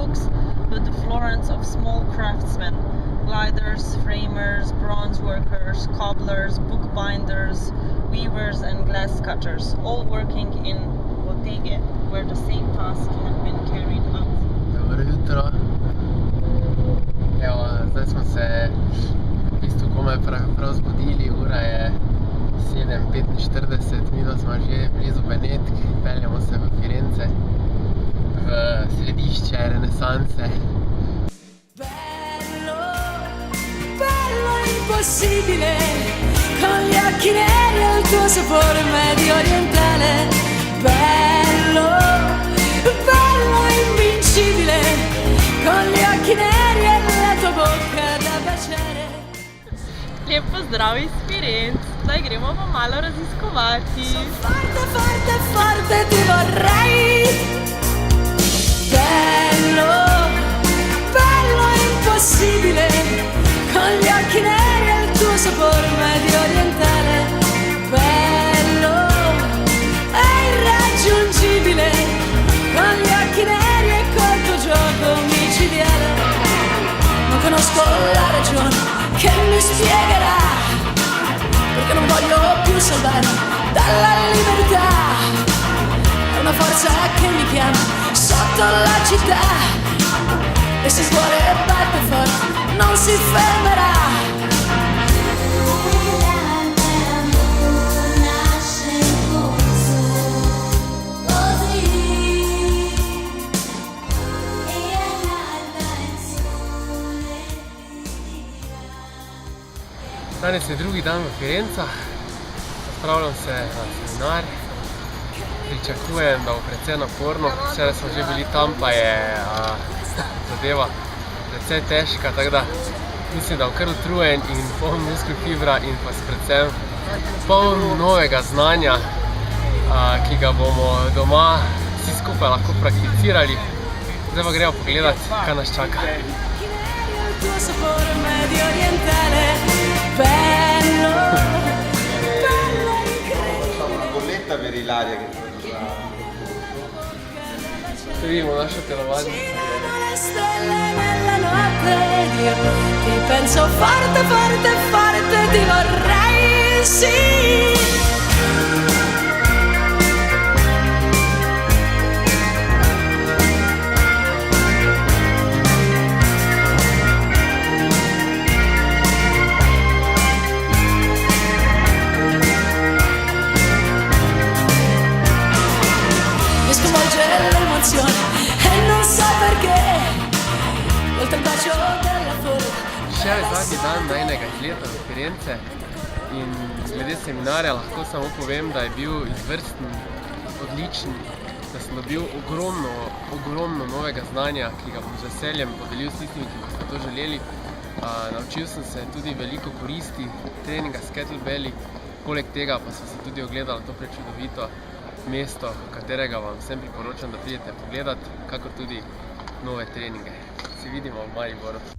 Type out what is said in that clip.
books, but the Florence of small craftsmen, gliders, framers, bronze workers, cobblers, bookbinders, weavers and glass cutters, all working in botteghe, where the same task had been carried out. Dobro jutro. Evo, zdaj smo se v bistvu komaj prav zbudili, ura je 7:45, mi smo že blizu Benetk, peljamo se v Firence, v središče renesanse. Bello, bello impossibile, con gli occhi neri e il tuo sapore medio orientale. Bello, bello invincibile, con gli occhi neri e la tua bocca da baciare. Lep pozdrav iz Firenc, zdaj gremo pa malo raziskovati. Forte, forte, forte ti vorrei. Bello, bello impossibile, con gli occhi neri e il tuo sapore medio orientale. Bello, è irraggiungibile, con gli occhi neri e col tuo gioco micidiale. Non conosco la ragione che mi spiegherà perché non voglio più salvare dalla libertà. È una forza che mi chiama sotto la città e se il cuore batte forte non si fermerà. Danes je drugi dan v Firencah, odpravljam se na seminar, pričakujem, da bo precej naporno, včeraj smo že bili tam, pa je zadeva precej težka, tako da mislim, da bom kar utrujen in poln muskel fibra in pa predvsem poln novega znanja, ki ga bomo doma vsi skupaj lahko prakticirali. Zdaj pa gremo pogledati, kaj nas čaka. Tuo sapore medio orientale, bello, bello incredibile. Una bolletta per Ilaria che produrrà. Vidimo našo telovadnico. Le stelle nella notte ed io ti penso forte, forte, forte, ti vorrei, sì. E non so perché oltre il bacio della folla. Še je zadnji dan najnega izleta v Firence in glede seminarja lahko samo povem, da je bil izvrsten, odličen, da sem dobil ogromno novega znanja, ki ga bom z veseljem podelil s tistimi, ki boste to želeli. Naučil sem se tudi veliko koristi treninga s kettlebelli, poleg tega pa sem se tudi ogledal to prečudovito mesto, katerega vam vsem priporočam, da pridete pogledati, kakor tudi nove treninge. Se vidimo v Mariboru.